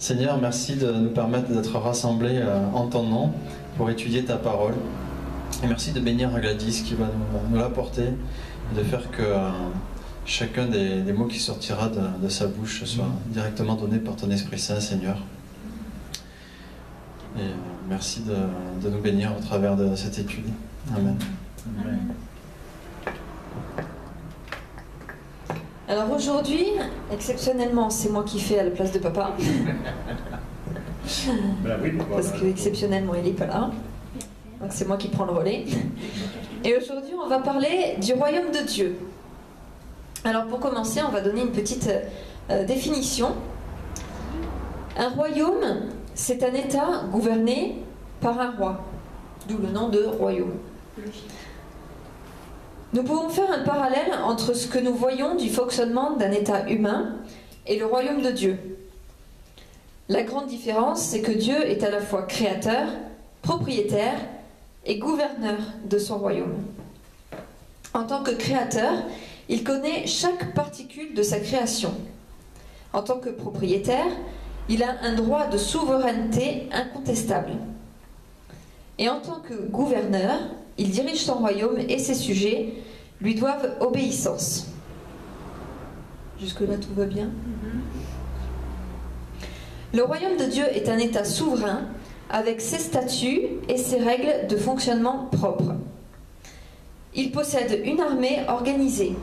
Seigneur, merci de nous permettre d'être rassemblés en ton nom pour étudier ta parole. Et merci de bénir Gladys qui va nous l'apporter et de faire que chacun des mots qui sortira de sa bouche soit directement donné par ton Esprit Saint, Seigneur. Et merci de nous bénir au travers de cette étude. Amen. Amen. Alors aujourd'hui, exceptionnellement, c'est moi qui fais à la place de papa. Parce que exceptionnellement, il n'est pas là. Donc c'est moi qui prends le relais. Et aujourd'hui, on va parler du royaume de Dieu. Alors pour commencer, on va donner une petite définition. Un royaume, c'est un État gouverné par un roi, d'où le nom de royaume. Nous pouvons faire un parallèle entre ce que nous voyons du fonctionnement d'un État humain et le royaume de Dieu. La grande différence, c'est que Dieu est à la fois créateur, propriétaire et gouverneur de son royaume. En tant que créateur, il connaît chaque particule de sa création. En tant que propriétaire, il a un droit de souveraineté incontestable. Et en tant que gouverneur, il dirige son royaume et ses sujets lui doivent obéissance. Jusque-là, tout va bien ? Le royaume de Dieu est un État souverain avec ses statuts et ses règles de fonctionnement propres. Il possède une armée organisée.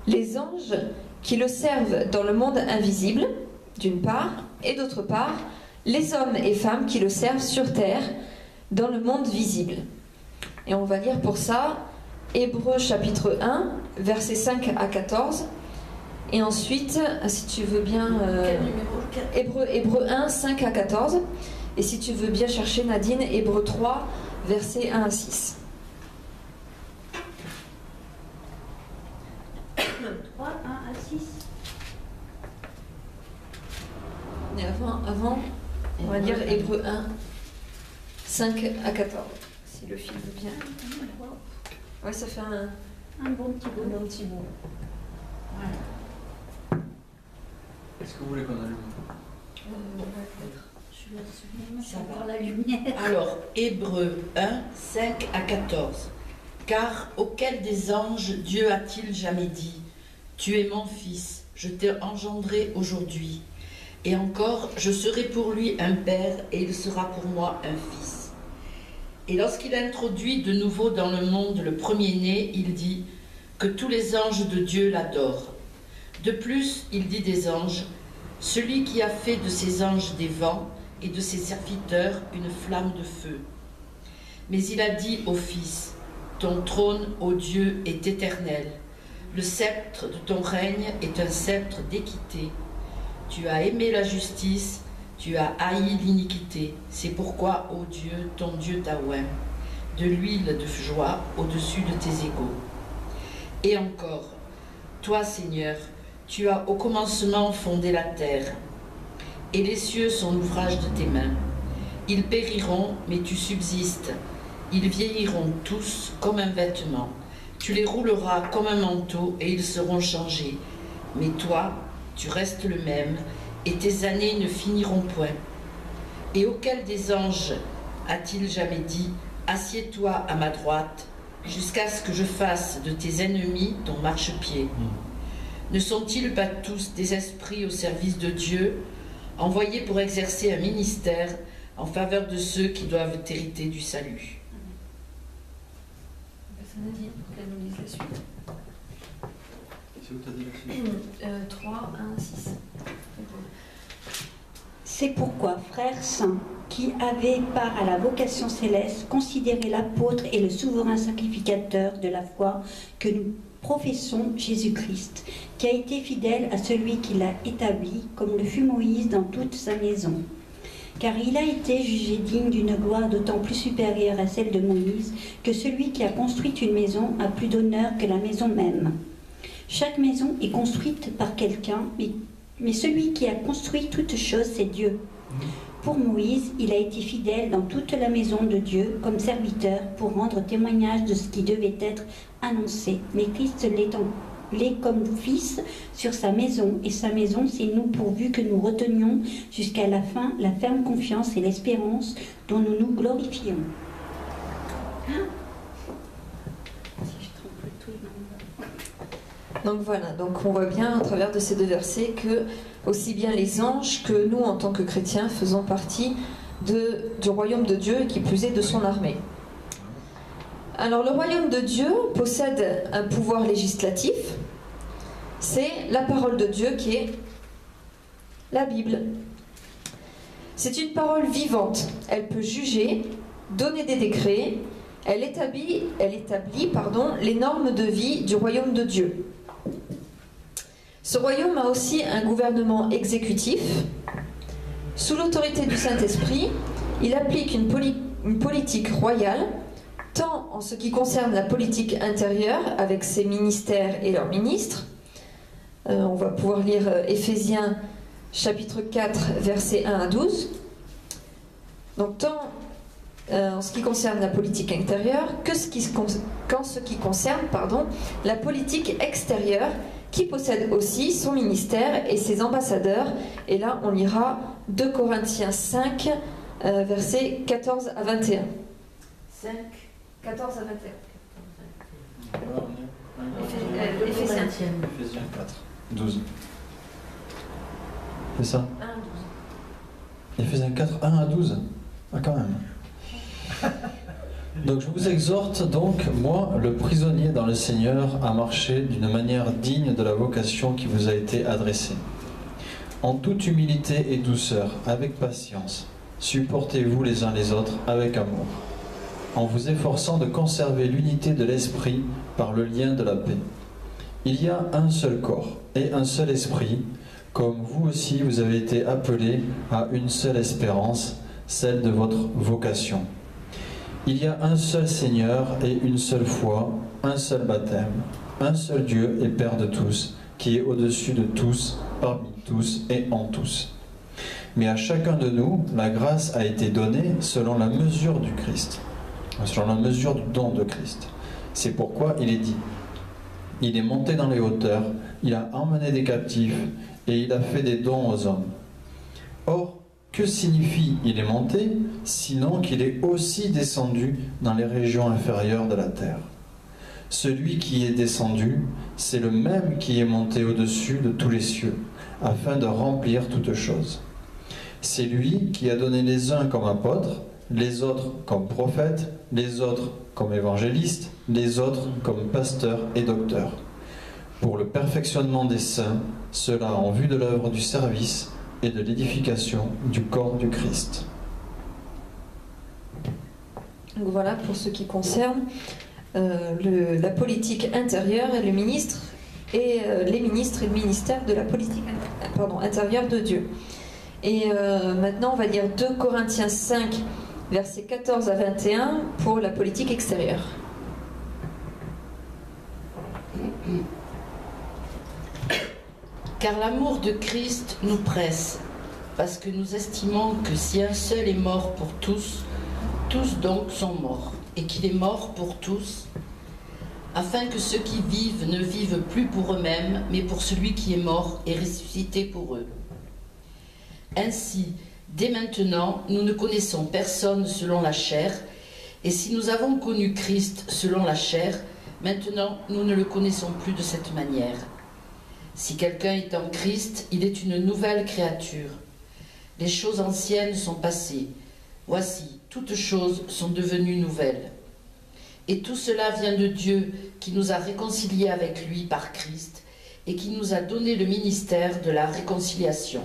Les anges qui le servent dans le monde invisible, d'une part, et d'autre part, les hommes et femmes qui le servent sur terre, dans le monde visible. Et on va lire pour ça Hébreux chapitre 1, versets 5 à 14. Et ensuite, si tu veux bien... Hébreux 1, 5 à 14. Et si tu veux bien chercher, Nadine, Hébreux 3, versets 1 à 6. 3, 1 à 6. Et avant, on va lire Hébreux 1, 5 à 14. Si le fil veut bien. Ouais, ça fait un bon petit bout. Un bon petit bout. Voilà. Est-ce que vous voulez qu'on allume ? Peut-être. Je vais ça par la lumière. Alors, Hébreux 1, 5 à 14. Car auquel des anges Dieu a-t-il jamais dit : tu es mon fils, je t'ai engendré aujourd'hui. Et encore, je serai pour lui un père et il sera pour moi un fils. Et lorsqu'il introduit de nouveau dans le monde le premier-né, il dit que tous les anges de Dieu l'adorent. De plus, il dit des anges, celui qui a fait de ses anges des vents et de ses serviteurs une flamme de feu. Mais il a dit au Fils, ton trône, ô Dieu, est éternel. Le sceptre de ton règne est un sceptre d'équité. Tu as aimé la justice, tu as haï l'iniquité. C'est pourquoi, ô Dieu, ton Dieu t'a oint de l'huile de joie au-dessus de tes égaux. Et encore, toi, Seigneur, tu as au commencement fondé la terre, et les cieux sont l'ouvrage de tes mains. Ils périront, mais tu subsistes. Ils vieilliront tous comme un vêtement. Tu les rouleras comme un manteau, et ils seront changés. Mais toi, tu restes le même, et tes années ne finiront point. Et auquel des anges a-t-il jamais dit : assieds-toi à ma droite, jusqu'à ce que je fasse de tes ennemis ton marchepied ? Ne sont-ils pas tous des esprits au service de Dieu, envoyés pour exercer un ministère en faveur de ceux qui doivent hériter du salut ? Personne n'a dit qu'elle nous lise la suite. C'est où tu as dit la suite ? 3, 1, 6. C'est pourquoi, frères saints, qui avaient part à la vocation céleste, considérez l'apôtre et le souverain sacrificateur de la foi que nous professons Jésus-Christ, qui a été fidèle à celui qui l'a établi, comme le fut Moïse dans toute sa maison. Car il a été jugé digne d'une gloire d'autant plus supérieure à celle de Moïse que celui qui a construit une maison a plus d'honneur que la maison même. Chaque maison est construite par quelqu'un, mais celui qui a construit toutes choses, c'est Dieu. Pour Moïse, il a été fidèle dans toute la maison de Dieu comme serviteur pour rendre témoignage de ce qui devait être annoncé. Mais l'est comme fils sur sa maison, et sa maison, c'est nous, pourvu que nous retenions jusqu'à la fin la ferme confiance et l'espérance dont nous nous glorifions. Donc voilà, donc on voit bien à travers de ces deux versets que aussi bien les anges que nous en tant que chrétiens faisons partie du royaume de Dieu et qui plus est de son armée. Alors le royaume de Dieu possède un pouvoir législatif, c'est la parole de Dieu qui est la Bible. C'est une parole vivante, elle peut juger, donner des décrets, elle établit les normes de vie du royaume de Dieu. Ce royaume a aussi un gouvernement exécutif. Sous l'autorité du Saint-Esprit, il applique une politique royale, tant en ce qui concerne la politique intérieure, avec ses ministères et leurs ministres. On va pouvoir lire Éphésiens chapitre 4, versets 1 à 12. Donc tant en ce qui concerne la politique intérieure qu'en ce qui concerne la politique extérieure, qui possède aussi son ministère et ses ambassadeurs. Et là, on lira 2 Corinthiens 5, versets 14 à 21. 5, 14 à 21. Éphésiens 4, 12. C'est ça? 1 à 12. Éphésiens 4, 1 à 12. Ah, quand même. Donc je vous exhorte donc, moi, le prisonnier dans le Seigneur, à marcher d'une manière digne de la vocation qui vous a été adressée. En toute humilité et douceur, avec patience, supportez-vous les uns les autres avec amour, en vous efforçant de conserver l'unité de l'esprit par le lien de la paix. Il y a un seul corps et un seul esprit, comme vous aussi vous avez été appelés à une seule espérance, celle de votre vocation. Il y a un seul Seigneur et une seule foi, un seul baptême, un seul Dieu et Père de tous, qui est au-dessus de tous, parmi tous et en tous. Mais à chacun de nous, la grâce a été donnée selon la mesure du Christ, selon la mesure du don de Christ. C'est pourquoi il est dit, il est monté dans les hauteurs, il a emmené des captifs et il a fait des dons aux hommes. Or, que signifie il est monté, sinon qu'il est aussi descendu dans les régions inférieures de la terre? Celui qui est descendu, c'est le même qui est monté au-dessus de tous les cieux, afin de remplir toutes choses. C'est lui qui a donné les uns comme apôtres, les autres comme prophètes, les autres comme évangélistes, les autres comme pasteurs et docteurs, pour le perfectionnement des saints, cela en vue de l'œuvre du service et de l'édification du corps du Christ. Donc voilà pour ce qui concerne la politique intérieure et le ministre et les ministres et le ministère de la politique intérieure de Dieu. Et maintenant on va lire 2 Corinthiens 5 versets 14 à 21 pour la politique extérieure. Car l'amour de Christ nous presse, parce que nous estimons que si un seul est mort pour tous, tous donc sont morts, et qu'il est mort pour tous, afin que ceux qui vivent ne vivent plus pour eux-mêmes, mais pour celui qui est mort et ressuscité pour eux. Ainsi, dès maintenant, nous ne connaissons personne selon la chair, et si nous avons connu Christ selon la chair, maintenant nous ne le connaissons plus de cette manière. Si quelqu'un est en Christ, il est une nouvelle créature. Les choses anciennes sont passées. Voici, toutes choses sont devenues nouvelles. Et tout cela vient de Dieu qui nous a réconciliés avec lui par Christ et qui nous a donné le ministère de la réconciliation.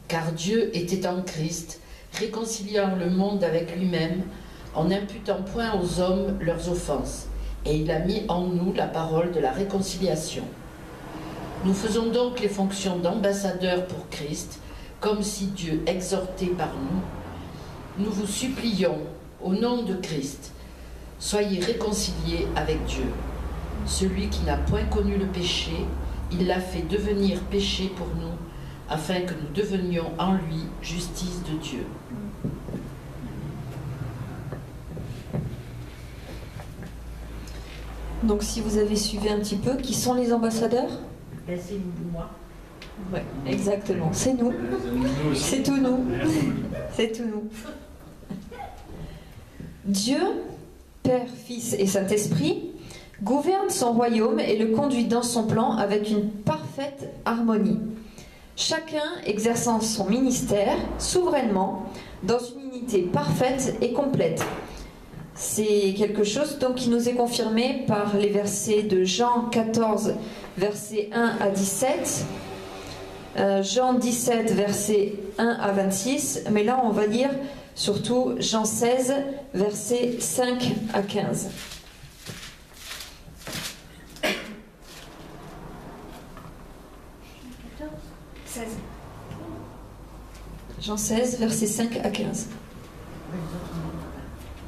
Car Dieu était en Christ, réconciliant le monde avec lui-même, en n'imputant point aux hommes leurs offenses, et il a mis en nous la parole de la réconciliation. Nous faisons donc les fonctions d'ambassadeurs pour Christ, comme si Dieu exhortait par nous. Nous vous supplions, au nom de Christ, soyez réconciliés avec Dieu. Celui qui n'a point connu le péché, il l'a fait devenir péché pour nous, afin que nous devenions en lui justice de Dieu. Donc si vous avez suivi un petit peu, qui sont les ambassadeurs? Ben, c'est moi. Oui, exactement, c'est nous. C'est tout nous. C'est tout nous. Dieu, Père, Fils et Saint-Esprit, gouverne son royaume et le conduit dans son plan avec une parfaite harmonie. Chacun exerçant son ministère souverainement dans une unité parfaite et complète. C'est quelque chose donc qui nous est confirmé par les versets de Jean 14, versets 1 à 17, Jean 17, versets 1 à 26, mais là on va lire surtout Jean 16, versets 5 à 15. Jean 16, versets 5 à 15.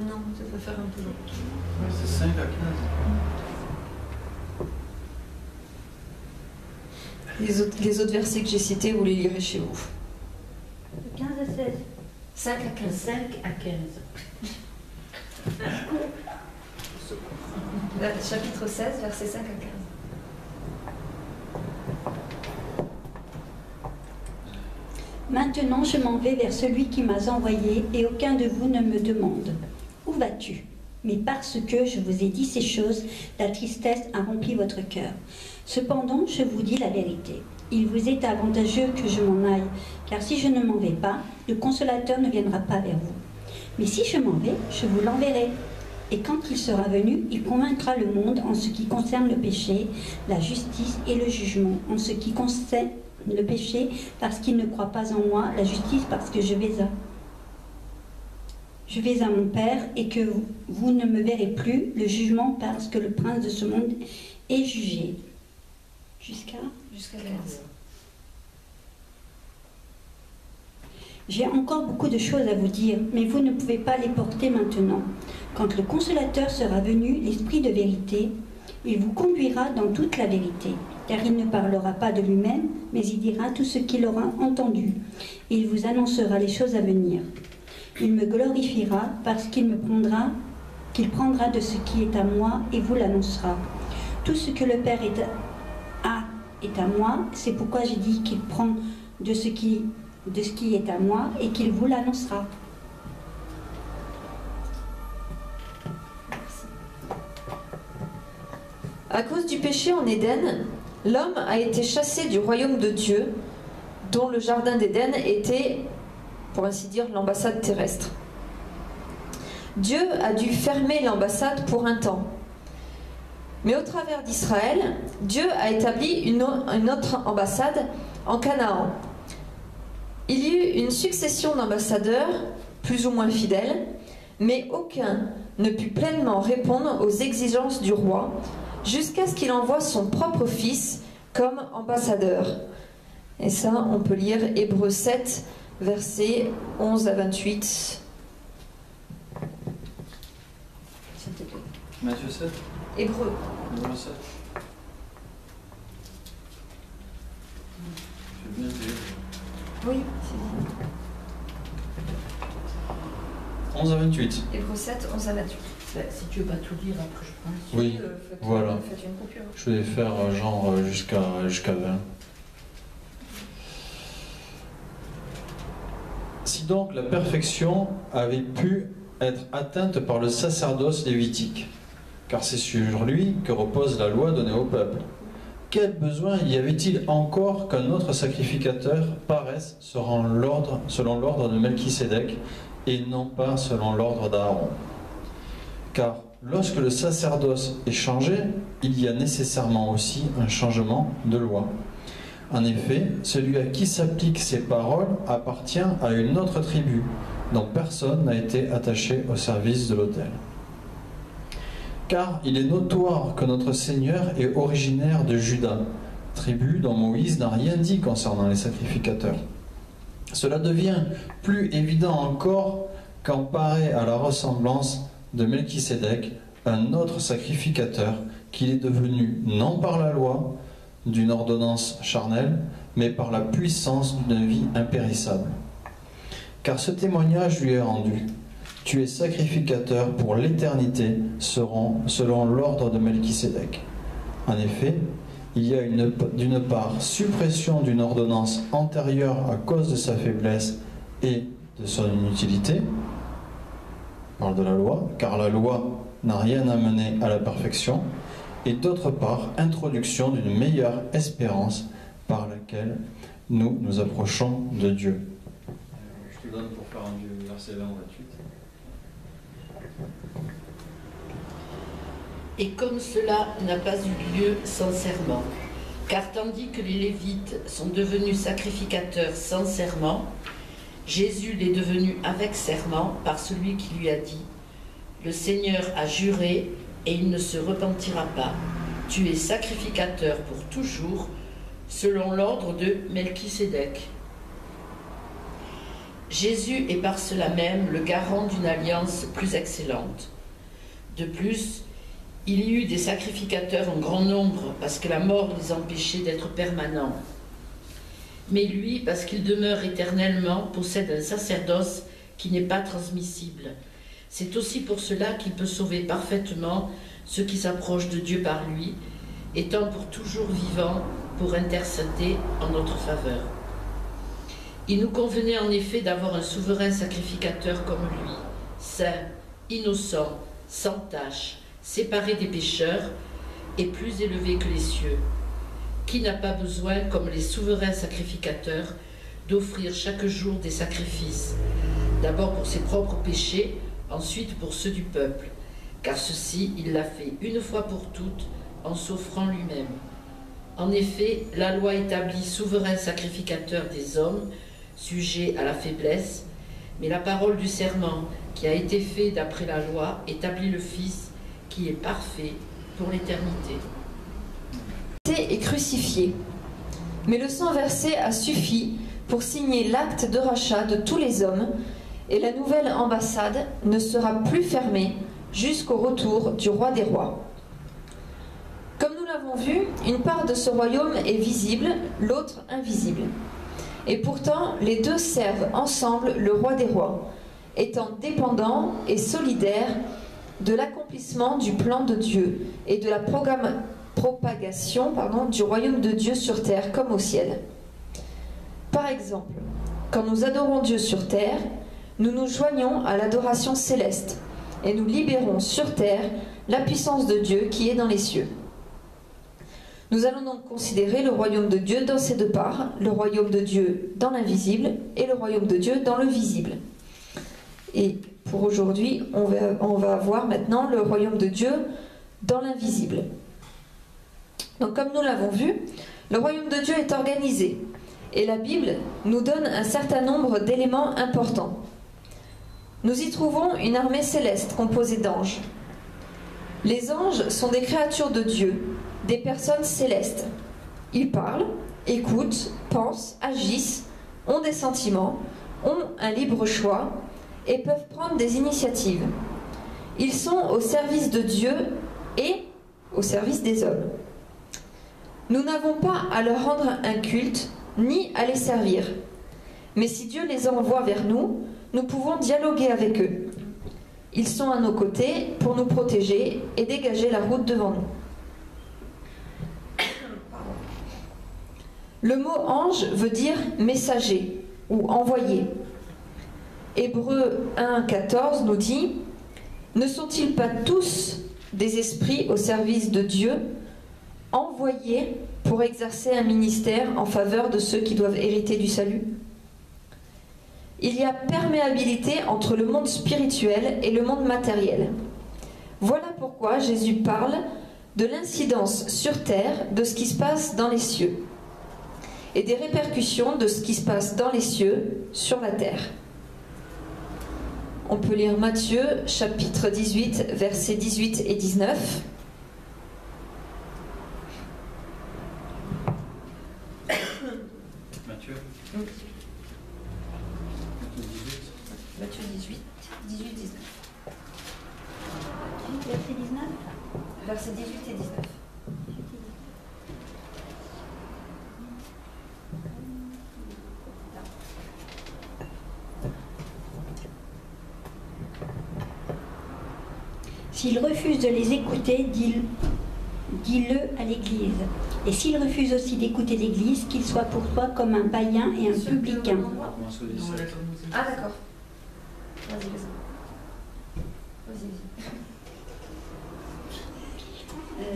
Non, ça va faire un peu long. Ouais, c'est 5 à 15. Les autres versets que j'ai cités, vous les lirez chez vous. 15 à 16. 5 à 15. 5 à 15. Chapitre 16, versets 5 à 15. Maintenant, je m'en vais vers celui qui m'a envoyé, et aucun de vous ne me demande « Où vas-tu » Mais parce que je vous ai dit ces choses, la tristesse a rempli votre cœur. Cependant, je vous dis la vérité. Il vous est avantageux que je m'en aille, car si je ne m'en vais pas, le Consolateur ne viendra pas vers vous. Mais si je m'en vais, je vous l'enverrai. Et quand il sera venu, il convaincra le monde en ce qui concerne le péché, la justice et le jugement, en ce qui concerne le péché parce qu'il ne croit pas en moi, la justice parce que je vais à mon Père et que vous ne me verrez plus, le jugement parce que le prince de ce monde est jugé. Jusqu'à 15. J'ai encore beaucoup de choses à vous dire, mais vous ne pouvez pas les porter maintenant. Quand le Consolateur sera venu, l'Esprit de vérité, il vous conduira dans toute la vérité, car il ne parlera pas de lui-même, mais il dira tout ce qu'il aura entendu, et il vous annoncera les choses à venir. Il me glorifiera parce qu'il prendra de ce qui est à moi et vous l'annoncera. Tout ce que le Père est à moi, c'est pourquoi j'ai dit qu'il prend de ce qui est à moi et qu'il vous l'annoncera. À cause du péché en Éden, l'homme a été chassé du royaume de Dieu, dont le jardin d'Éden était, pour ainsi dire, l'ambassade terrestre. Dieu a dû fermer l'ambassade pour un temps. Mais au travers d'Israël, Dieu a établi une autre ambassade en Canaan. Il y eut une succession d'ambassadeurs, plus ou moins fidèles, mais aucun ne put pleinement répondre aux exigences du roi, jusqu'à ce qu'il envoie son propre fils comme ambassadeur. Et ça, on peut lire Hébreux 7, versets 11 à 28. Matthieu 7. Hébreux. Hébreux 7. C'est bien dit. Oui, c'est dit. 11 à 28. Hébreux 7, 11 à 28. Si tu veux pas tout lire, après je prends. Oui, voilà. Faites une coupure. Je vais faire genre jusqu'à 20. Si donc la perfection avait pu être atteinte par le sacerdoce lévitique, car c'est sur lui que repose la loi donnée au peuple, quel besoin y avait-il encore qu'un autre sacrificateur paraisse selon l'ordre de Melchisédek et non pas selon l'ordre d'Aaron? Car lorsque le sacerdoce est changé, il y a nécessairement aussi un changement de loi. En effet, celui à qui s'appliquent ces paroles appartient à une autre tribu, dont personne n'a été attaché au service de l'autel. Car il est notoire que notre Seigneur est originaire de Juda, tribu dont Moïse n'a rien dit concernant les sacrificateurs. Cela devient plus évident encore quand paraît à la ressemblance de Melchisédek un autre sacrificateur qu'il est devenu non par la loi d'une ordonnance charnelle, mais par la puissance d'une vie impérissable. Car ce témoignage lui est rendu, Tu es sacrificateur pour l'éternité selon l'ordre de Melchisédek. En effet, il y a d'une part suppression d'une ordonnance antérieure à cause de sa faiblesse et de son inutilité, on parle de la loi, car la loi n'a rien amené à la perfection, et d'autre part introduction d'une meilleure espérance par laquelle nous nous approchons de Dieu. Je te donne pour faire un verset 20-28. Et comme cela n'a pas eu lieu sans serment, car tandis que les Lévites sont devenus sacrificateurs sans serment, Jésus l'est devenu avec serment par celui qui lui a dit « Le Seigneur a juré et il ne se repentira pas. Tu es sacrificateur pour toujours, selon l'ordre de Melchisédek. » Jésus est par cela même le garant d'une alliance plus excellente. De plus, il y eut des sacrificateurs en grand nombre parce que la mort les empêchait d'être permanents. Mais lui, parce qu'il demeure éternellement, possède un sacerdoce qui n'est pas transmissible. C'est aussi pour cela qu'il peut sauver parfaitement ceux qui s'approchent de Dieu par lui, étant pour toujours vivant pour intercéder en notre faveur. Il nous convenait en effet d'avoir un souverain sacrificateur comme lui, saint, innocent, sans tache, séparé des pécheurs et plus élevé que les cieux, qui n'a pas besoin, comme les souverains sacrificateurs, d'offrir chaque jour des sacrifices, d'abord pour ses propres péchés, ensuite pour ceux du peuple, car ceci il l'a fait une fois pour toutes en s'offrant lui-même. En effet, la loi établit souverain sacrificateur des hommes, sujet à la faiblesse, mais la parole du serment qui a été fait d'après la loi établit le Fils qui est parfait pour l'éternité. Et crucifié. Mais le sang versé a suffi pour signer l'acte de rachat de tous les hommes, et la nouvelle ambassade ne sera plus fermée jusqu'au retour du roi des rois. Comme nous l'avons vu, une part de ce royaume est visible, l'autre invisible. Et pourtant, les deux servent ensemble le roi des rois, étant dépendants et solidaires de l'accomplissement du plan de Dieu et de la propagation du royaume de Dieu sur terre comme au ciel. Par exemple, quand nous adorons Dieu sur terre, nous nous joignons à l'adoration céleste et nous libérons sur terre la puissance de Dieu qui est dans les cieux. Nous allons donc considérer le royaume de Dieu dans ses deux parts, le royaume de Dieu dans l'invisible et le royaume de Dieu dans le visible. Et pour aujourd'hui, on va voir maintenant le royaume de Dieu dans l'invisible. Donc comme nous l'avons vu, le royaume de Dieu est organisé et la Bible nous donne un certain nombre d'éléments importants. Nous y trouvons une armée céleste composée d'anges. Les anges sont des créatures de Dieu, des personnes célestes. Ils parlent, écoutent, pensent, agissent, ont des sentiments, ont un libre choix et peuvent prendre des initiatives. Ils sont au service de Dieu et au service des hommes. Nous n'avons pas à leur rendre un culte, ni à les servir. Mais si Dieu les envoie vers nous, nous pouvons dialoguer avec eux. Ils sont à nos côtés pour nous protéger et dégager la route devant nous. Le mot ange veut dire messager ou envoyé. Hébreux 1,14 nous dit « Ne sont-ils pas tous des esprits au service de Dieu, envoyés pour exercer un ministère en faveur de ceux qui doivent hériter du salut ?» Il y a perméabilité entre le monde spirituel et le monde matériel. Voilà pourquoi Jésus parle de l'incidence sur terre de ce qui se passe dans les cieux et des répercussions de ce qui se passe dans les cieux sur la terre. On peut lire Matthieu, chapitre 18, versets 18 et 19. Matthieu. Matthieu 18, 18, 19. Verset 19. Versets 18 et 19. S'il refuse de les écouter, dis-le à l'Église. Et s'il refuse aussi d'écouter l'Église, qu'il soit pour toi comme un païen et un publicain. Ah d'accord. Vas-y, vas-y.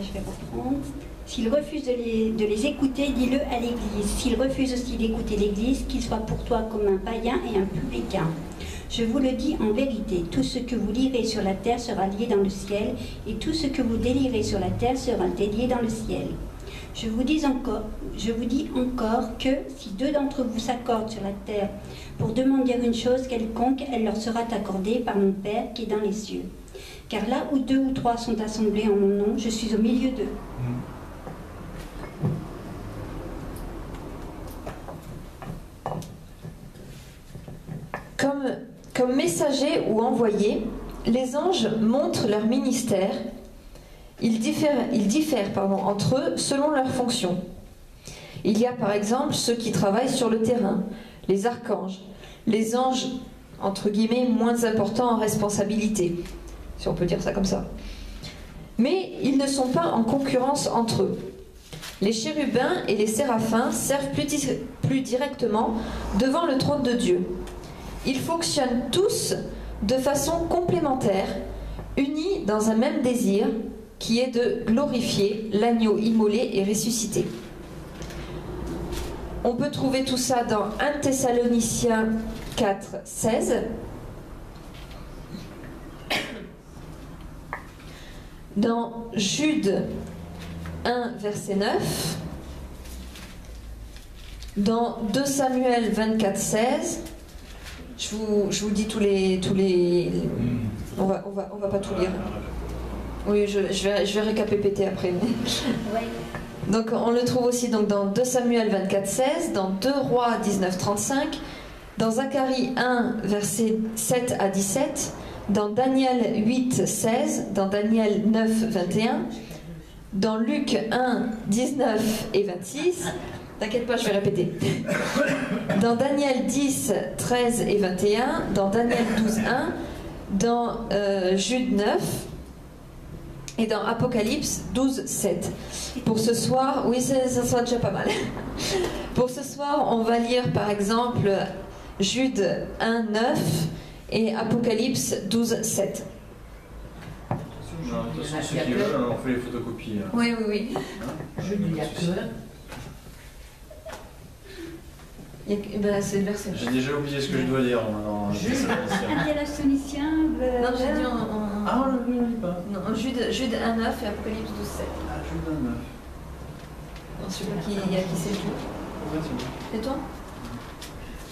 Je vais reprendre. S'il refuse de les écouter, dis-le à l'Église. S'il refuse aussi d'écouter l'Église, qu'il soit pour toi comme un païen et un publicain. Je vous le dis en vérité, tout ce que vous lirez sur la terre sera lié dans le ciel, et tout ce que vous délirez sur la terre sera délié dans le ciel. Je vous dis encore que si deux d'entre vous s'accordent sur la terre pour demander une chose quelconque, elle leur sera accordée par mon Père qui est dans les cieux. Car là où 2 ou 3 sont assemblés en mon nom, je suis au milieu d'eux. Comme messagers ou envoyés, les anges montrent leur ministère. Ils diffèrent entre eux selon leur fonction. Il y a par exemple ceux qui travaillent sur le terrain, les archanges, les anges, entre guillemets, moins importants en responsabilité, si on peut dire ça comme ça. Mais ils ne sont pas en concurrence entre eux. Les chérubins et les séraphins servent plus directement devant le trône de Dieu. Ils fonctionnent tous de façon complémentaire, unis dans un même désir, qui est de glorifier l'agneau immolé et ressuscité. On peut trouver tout ça dans 1 Thessaloniciens 4, 16, dans Jude 1, verset 9, dans 2 Samuel 24, 16. Je vous dis tous les... On va pas tout lire. Oui, je vais récapéter après. Donc on le trouve aussi donc, dans 2 Samuel 24, 16, dans 2 Rois 19, 35, dans Zacharie 1, versets 7 à 17, dans Daniel 8, 16, dans Daniel 9, 21, dans Luc 1, 19 et 26, t'inquiète pas, je vais répéter, dans Daniel 10, 13 et 21, dans Daniel 12, 1, dans Jude 9, et dans Apocalypse 12, 7. Pour ce soir, oui, ça sera déjà pas mal. Pour ce soir, on va lire par exemple Jude 1, 9 et Apocalypse 12, 7. De toute façon, ceux qui veulent, on fait les photocopies. Oui, oui, oui. Jude, il y a que... Ben, c'est le verset. J'ai déjà oublié ce que je dois lire maintenant. Thessaloniciens. Non, j'ai dit Ah, on ne le lit pas. Non, Jude 1, 9 et Apocalypse 12, 7. Ah, Jude 1, 9. Non, je sais pas qui c'est le jour. Ouais, c'est bon. Et toi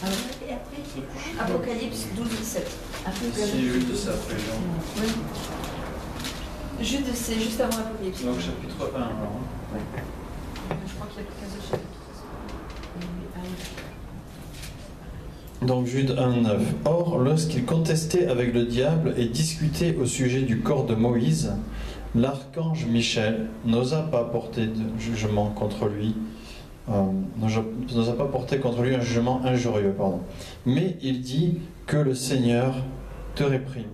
Et après, c'est quoi? Apocalypse 12, 7. Si, Jude, c'est après Jean. Oui. Jude, c'est juste avant Apocalypse. Donc, chapitre 1, alors. Ouais. Je crois qu'il y a qu'un seul chapitre. Donc Jude 1, 9. Or, lorsqu'il contestait avec le diable et discutait au sujet du corps de Moïse, l'archange Michel n'osa pas porter de jugement contre lui, n'osa pas porter contre lui un jugement injurieux, pardon. Mais il dit que le Seigneur te réprime.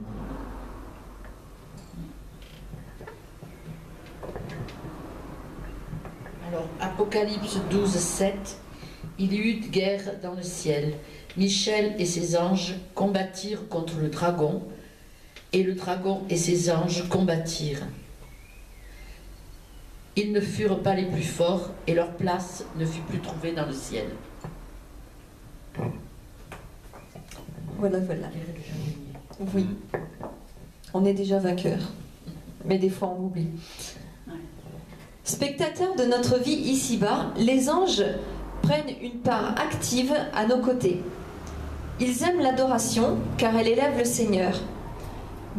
Alors, Apocalypse 12, 7. Il y eut guerre dans le ciel. Michel et ses anges combattirent contre le dragon, et le dragon et ses anges combattirent. Ils ne furent pas les plus forts, et leur place ne fut plus trouvée dans le ciel. Voilà, voilà. Oui. On est déjà vainqueur. Mais des fois, on oublie. Spectateurs de notre vie ici-bas, les anges prennent une part active à nos côtés. Ils aiment l'adoration car elle élève le Seigneur.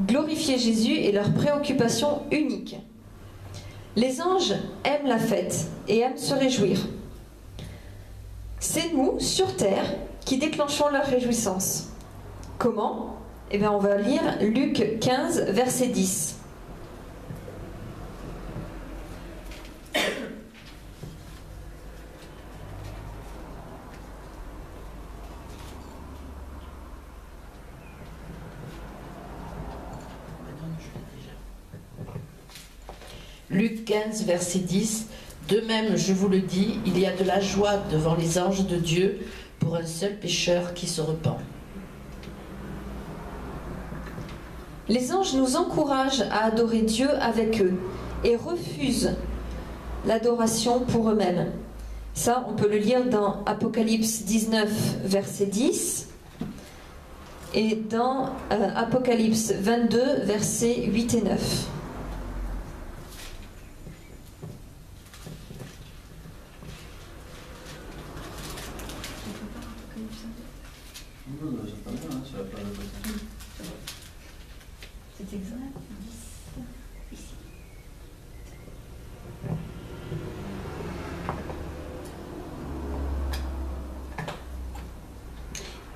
Glorifier Jésus est leur préoccupation unique. Les anges aiment la fête et aiment se réjouir. C'est nous, sur terre, qui déclenchons leur réjouissance. Comment ? Eh bien, on va lire Luc 15, verset 10. Luc 15, verset 10. De même, je vous le dis, il y a de la joie devant les anges de Dieu pour un seul pécheur qui se repent. Les anges nous encouragent à adorer Dieu avec eux et refusent l'adoration pour eux-mêmes. Ça, on peut le lire dans Apocalypse 19, verset 10 et dans Apocalypse 22, versets 8 et 9. C'est exact.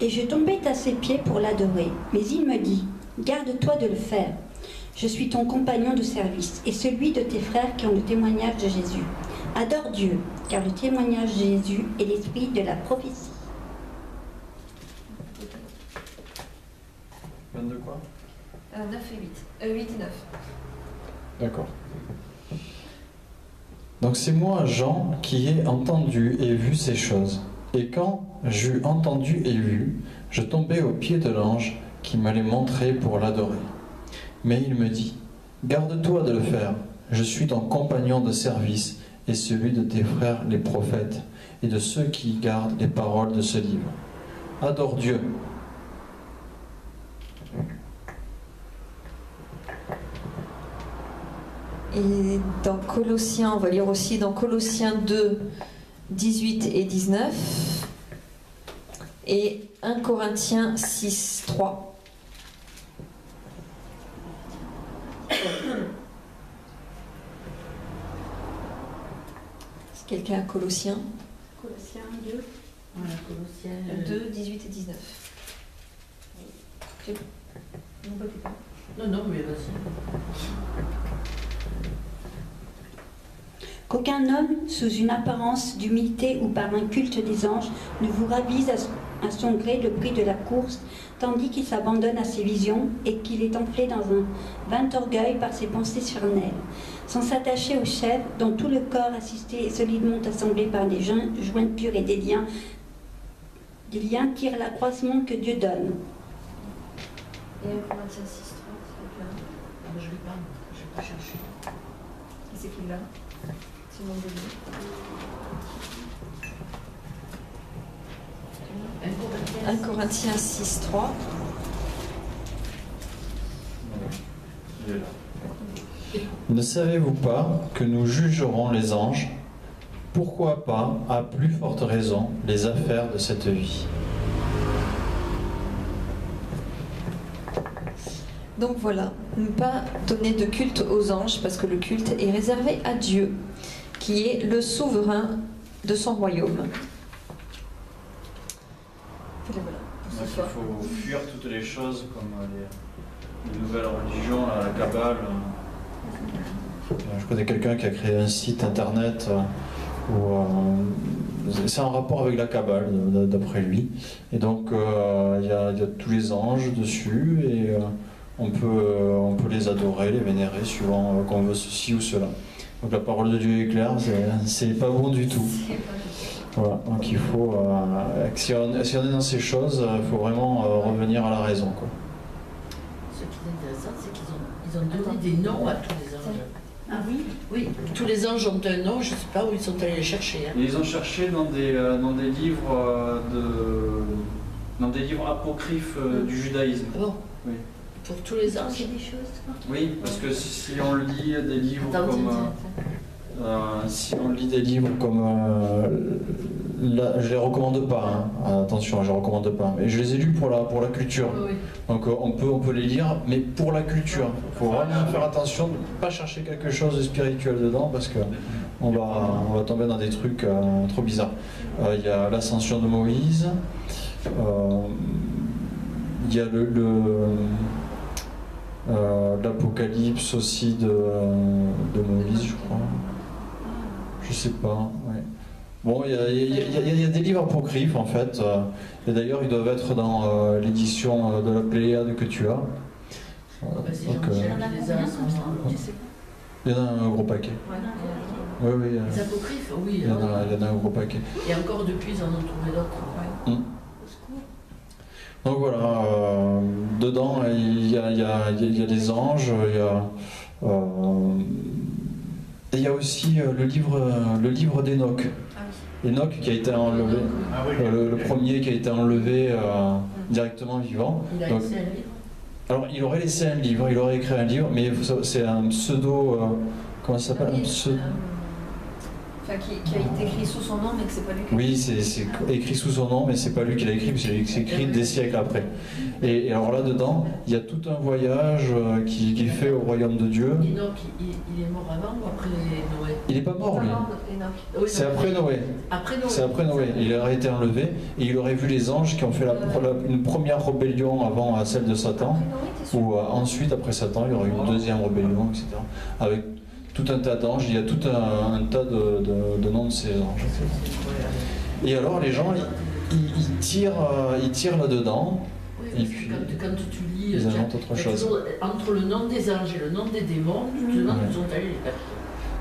Et je tombais à ses pieds pour l'adorer. Mais il me dit, garde-toi de le faire. Je suis ton compagnon de service et celui de tes frères qui ont le témoignage de Jésus. Adore Dieu, car le témoignage de Jésus est l'esprit de la prophétie. 22 quoi 9 et 8. 8 et 9. D'accord. Donc c'est moi, Jean, qui ai entendu et vu ces choses. Et quand j'eus entendu et vu, je tombai aux pieds de l'ange qui me les montrait pour l'adorer. Mais il me dit, garde-toi de le faire, je suis ton compagnon de service et celui de tes frères les prophètes et de ceux qui gardent les paroles de ce livre. Adore Dieu. Et dans Colossiens, on va lire aussi dans Colossiens 2, 18 et 19 et 1 Corinthiens 6, 3. Est-ce quelqu'un a Colossiens Colossiens 2. Voilà, Colossiens 2, 18 et 19. Non, mais vas-y. Qu'aucun homme, sous une apparence d'humilité ou par un culte des anges, ne vous ravise à son gré le prix de la course, tandis qu'il s'abandonne à ses visions et qu'il est enflé dans un vain orgueil par ses pensées charnelles, sans s'attacher au chef, dont tout le corps assisté et solidement assemblé par des joints purs et des liens tirent l'accroissement que Dieu donne. Et 1 Corinthiens 6, 3, Ah, je ne l'ai pas, je vais pas chercher. c'est qui là? Simon Denis. 1 Corinthiens 6, 3. Il est là. Ne savez-vous pas que nous jugerons les anges? Pourquoi pas, à plus forte raison, les affaires de cette vie? Donc voilà, ne pas donner de culte aux anges parce que le culte est réservé à Dieu, qui est le souverain de son royaume. Voilà, pour ce Donc, soir. il faut fuir toutes les choses comme les nouvelles religions, la Kabbale. Je connais quelqu'un qui a créé un site internet où c'est en rapport avec la Kabbale, d'après lui. Et donc, il y a tous les anges dessus et on peut les adorer, les vénérer, suivant qu'on veut ceci ou cela. Donc la parole de Dieu est claire, c'est pas bon du tout. Voilà, donc il faut, si on est dans ces choses, il faut vraiment revenir à la raison, quoi. Ce qui est intéressant, c'est qu'ils ont donné des noms à tous les anges. Ah oui? Oui, tous les anges ont un nom, je ne sais pas où ils sont allés les chercher. Hein. Et ils ont cherché dans des livres apocryphes du judaïsme. Bon, Oui. pour tous les anges. C'est des choses, quoi. Oui, parce que si on lit des livres Attends, comme... Si on lit des livres comme... là, je les recommande pas, hein. Attention, je les recommande pas. Mais je les ai lus pour la culture. Oui. Donc on peut les lire, mais pour la culture. Il faut vraiment faire attention de ne pas chercher quelque chose de spirituel dedans, parce que on va tomber dans des trucs trop bizarres. Il y a l'ascension de Moïse, il y a l'Apocalypse aussi de Moïse, je crois. Je sais pas, ouais. Bon, il y a des livres apocryphes en fait, et d'ailleurs ils doivent être dans l'édition de la Pléiade que tu as. Vas-y, Donc, Jean-Michel, On en a les combien uns comme ça? sont- Tu sais pas? Il y en a un gros paquet. Ouais. Oui, oui. Les apocryphes, oui. Il y en a un gros paquet. Et encore depuis, ils en ont trouvé d'autres. Ouais. Donc voilà, dedans il y a les anges, il y a aussi le livre d'Enoch. Ah oui. Enoch qui a été enlevé, Ah oui. le premier qui a été enlevé directement vivant. Il a Donc, laissé un livre. alors il aurait laissé un livre, il aurait écrit un livre, mais c'est un pseudo, comment ça s'appelle, un Oui, pseudo. Enfin, qui a été écrit sous son nom, mais que c'est pas lui qui a Oui, c'est écrit sous son nom, mais c'est pas lui qui l'a écrit, c'est écrit des siècles après. Et alors là-dedans, il y a tout un voyage qui est fait au royaume de Dieu. Enoch, il est mort avant ou après Noé? Il n'est pas mort, lui. Oui, C'est non, après Noé. Après Noé. C'est après Noé. Il aurait été enlevé et il aurait vu les anges qui ont fait une première rébellion avant celle de Satan. Ou ensuite, après Satan, il y aurait eu une deuxième rébellion, etc. Avec tout un tas d'anges, il y a tout un tas de noms de ces anges. Et alors les gens, ils tirent là-dedans. Oui, Et parce puis, que quand tu lis, ils tiens, inventent autre il y a chose. toujours, entre le nom des anges et le nom des démons, tu te demandes où sont allés les personnes.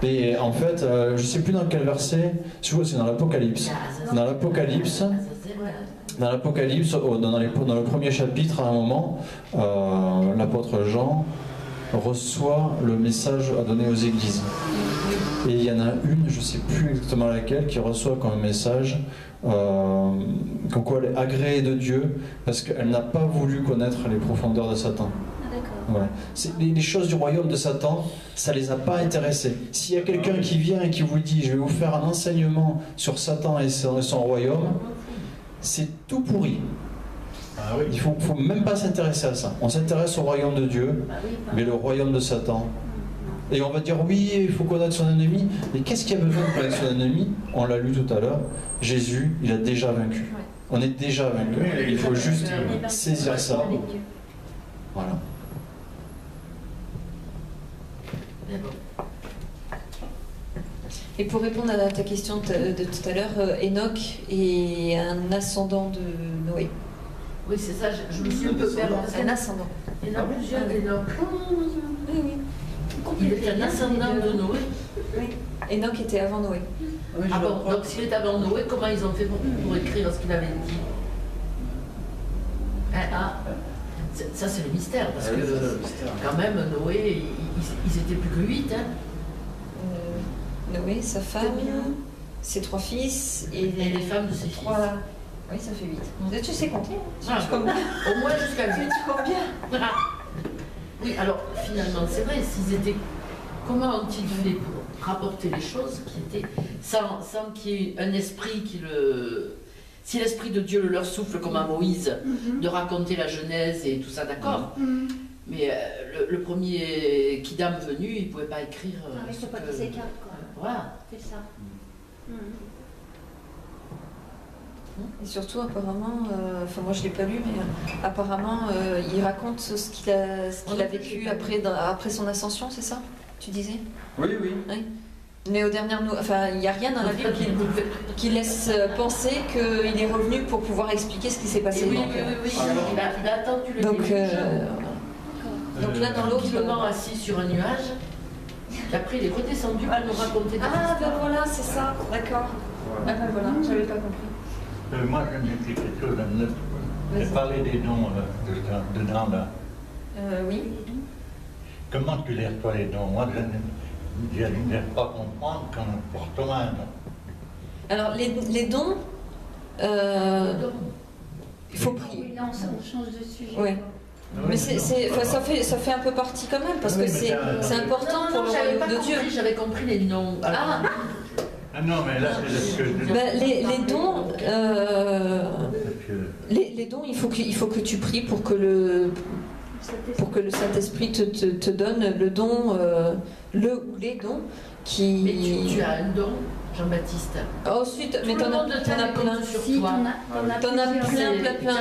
Et en fait, je ne sais plus dans quel verset, je vois c'est dans l'Apocalypse. Dans l'Apocalypse, dans le premier chapitre, à un moment, l'apôtre Jean reçoit le message à donner aux églises. Et il y en a une, je ne sais plus exactement laquelle, qui reçoit comme message comme quoi elle est agréée de Dieu parce qu'elle n'a pas voulu connaître les profondeurs de Satan. Voilà. Les choses du royaume de Satan, ça ne les a pas intéressés. S'il y a quelqu'un qui vient et qui vous dit « je vais vous faire un enseignement sur Satan et son royaume », c'est tout pourri. Ah oui. Il ne faut même pas s'intéresser à ça. On s'intéresse au royaume de Dieu, mais le royaume de Satan. Et on va dire oui, il faut connaître son ennemi. Mais qu'est-ce qu'il y a besoin de connaître son ennemi? On l'a lu tout à l'heure. Jésus, il a déjà vaincu. On est déjà vaincu. Il faut juste saisir ça. Voilà. Et pour répondre à ta question de tout à l'heure, Enoch est un ascendant de Noé. Oui, c'est ça, je me suis un peu perdue. Un ascendant. Il y en a plusieurs d'Enoch. Oui, oui. Il est un ascendant de Noé. Oui. Enoch était avant Noé. Ah bon, donc s'il est avant Noé, comment ils ont fait pour écrire ce qu'il avait dit? Ça c'est le mystère, parce que quand même Noé, ils étaient plus que 8. Hein. Noé, sa femme, ses 3 fils et les femmes de ses fils. 3... Oui, ça fait 8. Tu sais compter, hein? Au moins jusqu'à 8. Tu comptes bien. Oui, alors finalement, c'est vrai, s'ils étaient... Comment ont-ils fait pour rapporter les choses qui étaient sans qu'il y ait un esprit qui le... Si l'esprit de Dieu le leur souffle comme à Moïse, de raconter la Genèse et tout ça, d'accord. Mais le premier Kidam venu, il ne pouvait pas écrire... il ne faut pas qu'ils s'écartent, quoi. Voilà. C'est ça. Et surtout, apparemment, enfin moi je ne l'ai pas lu, mais apparemment, il raconte ce qu'il a vécu après son ascension, c'est ça? Tu disais? Oui, oui. Mais aux dernières enfin, il n'y a rien dans la Bible qui laisse penser qu'il est revenu pour pouvoir expliquer ce qui s'est passé. Oui, il a attendu le donc, début. Donc l'un dans l'autre. Tranquillement assis sur un nuage. Et après, il est redescendu pour nous raconter des Ah, histoires. ben voilà, c'est ça, d'accord. Ah ben voilà, j'avais pas compris. Moi, je me dis quelque chose à neuf. J'ai parlé des dons dedans, là. Oui. Comment tu les reçois, les dons? Moi, je n'arrive pas à comprendre qu'on porte main. Alors, les dons, il faut prier. Oui, là, on change de sujet. Oui. Mais ça fait un peu partie quand même, parce que c'est important pour le royaume de Dieu. J'avais compris les noms. Ah, Ah non, mais là, c'est ce que je... ben, les dons, il faut que tu pries pour que le Saint-Esprit te donne le don, le ou les dons qui... Mais tu as un don, Jean-Baptiste. Ensuite, mais t'en as plein. Si, t'en as T'en as plusieurs. plein.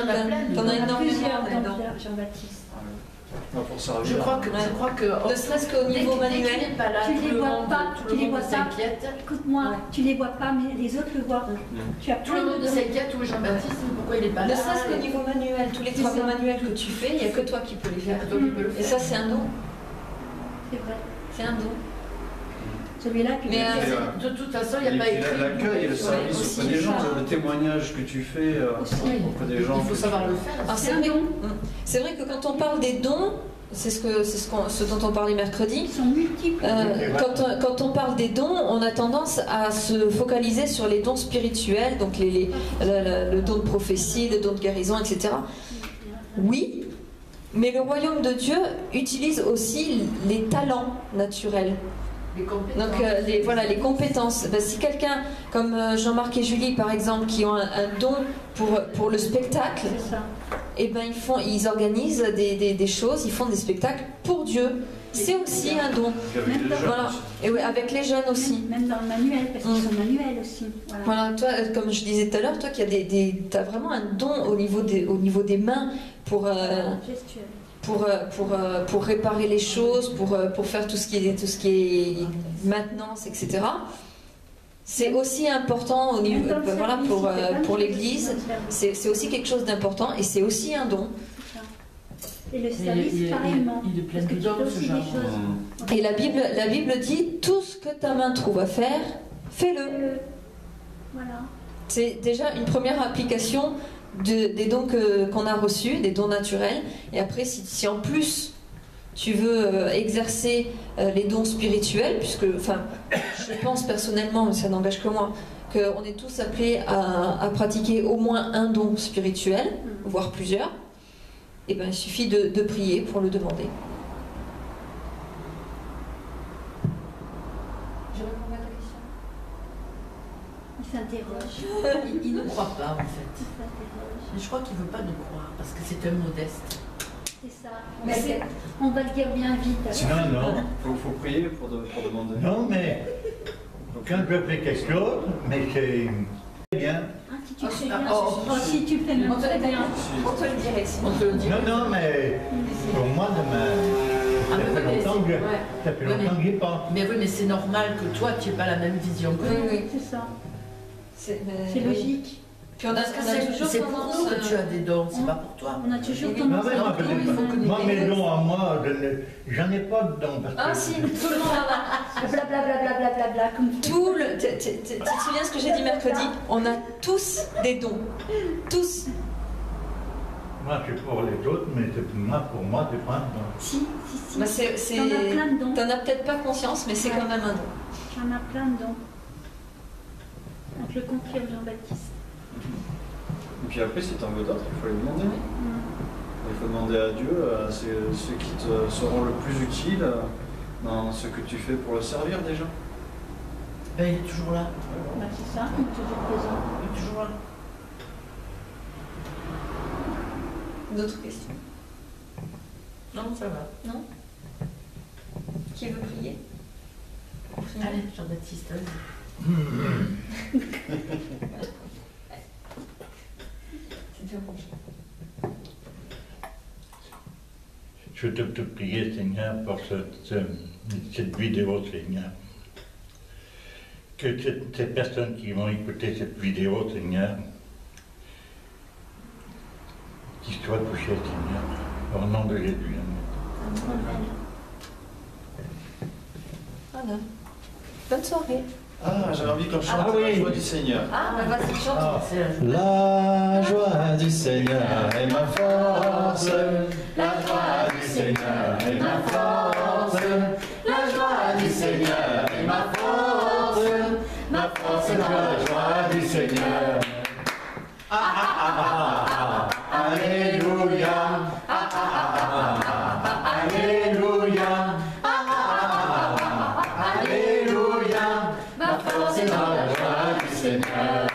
T'en as énormément Plusieurs des dons. dans Jean-Baptiste. Je crois que Ne serait-ce qu'au niveau manuel. Tu les vois pas, tout le monde s'inquiète. Écoute-moi, tu les vois pas, mais les autres le voient. Tu as Tout le plein monde de s'inquiète où Jean-Baptiste, pourquoi il n'est pas Ne là. serait-ce qu'au niveau manuel, tous les travaux manuels que tu fais, il n'y a que toi qui peux les faire. C'est toi qui peux le Et faire. ça, c'est un don. C'est vrai. C'est un don. celui-là. Puis Mais, De toute façon, il n'y a pas écrit. L'accueil et le service aussi, auprès des gens, ça. le témoignage que tu fais Aussi. auprès des gens. Il faut savoir le faire. Alors, C'est un don. c'est vrai que quand on parle des dons, c'est ce dont on parlait mercredi. Ils sont multiples. Quand on parle des dons, on a tendance à se focaliser sur les dons spirituels, donc le don de prophétie, le don de guérison, etc. Oui, mais le royaume de Dieu utilise aussi les talents naturels. Les compétences. Donc les compétences. Ben, si quelqu'un comme Jean-Marc et Julie par exemple qui ont un don pour le spectacle, C'est ça. eh ben ils organisent des choses, ils font des spectacles pour Dieu. C'est aussi un don. Avec les jeunes Voilà. aussi. Et oui, avec les jeunes aussi. Même dans le manuel, parce qu'ils sont manuels aussi. Voilà. Voilà, toi, comme je disais tout à l'heure, toi qui as t'as vraiment un don au niveau des mains pour Gestuel. pour réparer les choses, pour faire tout ce qui est maintenance, etc. C'est aussi important au niveau, Même dans le voilà, service, pour il fait plein de l'Église. choses dans le service. C'est aussi quelque chose d'important et c'est aussi un don. C'est ça. Et le service, pareillement. il est plein Parce que de tu dons, fais ce aussi genre. des choses. Et la Bible dit tout ce que ta main trouve à faire, fais-le. Voilà. C'est déjà une première application des dons qu'on a reçus, des dons naturels. Et après, si en plus tu veux exercer les dons spirituels, puisque, enfin, je pense personnellement, mais ça n'engage que moi, qu'on est tous appelés à pratiquer au moins un don spirituel, voire plusieurs, et ben il suffit de prier pour le demander. Je réponds à ta question. Il s'interroge. Il ne croit pas, en fait. Il s'interroge. Mais je crois qu'il ne veut pas nous croire, parce que c'est un modeste. C'est ça. Mais On va le dire bien vite. alors. Non, Faut prier pour demander. non, mais quand je fais quelque chose, mais c'est bien. Ah, si tu fais Ah, bien. oh, Oh, si tu fais même On te très le bien. On te le dirait si. On te le dit. Non, mais pour moi, Ah, mais ça fait oui, mais longtemps que ouais. ça fait Oui, mais- longtemps que j'y pas. Mais oui, mais c'est normal que toi, tu n'aies pas la même vision que nous. Oui. C'est ça. C'est C'est logique. Puis on a, Parce que on a toujours c'est pour tendance, nous que tu as des dons, c'est pas pour toi. On a toujours Oui, Non, tendance mais à moi, dire, il faut que nous moi, mes guérissions. dons à moi, j'en ai pas de dons. Parce Ah que si, tout le monde en a. blablabla, comme Tout le. Tu te souviens ce que j'ai dit mercredi? On a tous des dons. Tous. moi, je suis pour les autres, mais pour moi, c'est pas un don. Si. Bah, c'est. T'en as plein de dons. T'en as peut-être pas conscience, mais c'est Ouais. quand même un don. J'en ai plein de dons. On te le confirme, Jean-Baptiste. Et puis après, si tu en veux d'autres, il faut les demander. Il faut demander à Dieu, à ceux qui te seront le plus utiles dans ce que tu fais pour le servir déjà. Ben, il est toujours là. Bah, c'est ça, il est toujours présent. Il est toujours là. D'autres questions? Non, ça va. Non? Qui veut prier? Allez, Jean-Baptiste, vas-y. C'est bien pour Je veux te prier, Seigneur, pour cette vidéo, Seigneur. Que ces personnes qui vont écouter cette vidéo, Seigneur, qu'ils soient touchées, Seigneur, au nom de Jésus. Amen. Voilà. Bonne soirée. Ah, j'avais envie qu'on chante Ah oui. la joie du Seigneur. Ah, bah vas-y, chante. Ah. C'est un jeu. La joie du Seigneur est ma force. La joie du Seigneur est ma force. La joie du Seigneur est ma force. Ma force est dans la joie du Seigneur. Ah, ah, ah, ah, ah, ah. Alléluia. Ah, ah, ah, ah, ah. Alléluia. Ah, ah, ah, ah, ah. Alléluia. Ma force est dans la joie du Seigneur.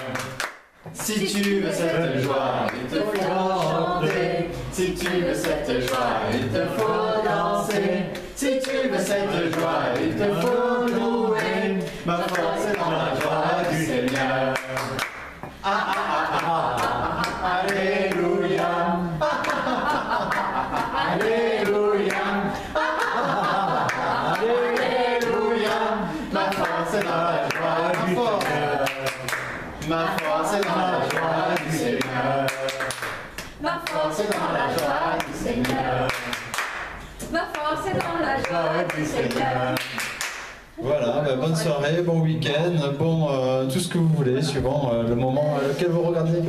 Si tu veux cette joie, il te faut chanter. Si tu veux cette joie, il te faut danser. Si tu veux cette joie, il te faut louer. Ma force est dans la joie du Seigneur. Ah, ah, ah, ah, ah. Alléluia. Ah, ah, ah, ah. Alléluia. Ah, ah, ah, ah. Alléluia. Ma force est dans la joie du Seigneur. Ma force est dans la joie du Seigneur. Ma force est dans la joie du Seigneur. Ma force est dans la Joie du Seigneur. Voilà, bah, bonne soirée, bon week-end, bon tout ce que vous voulez, suivant le moment auquel vous regardez.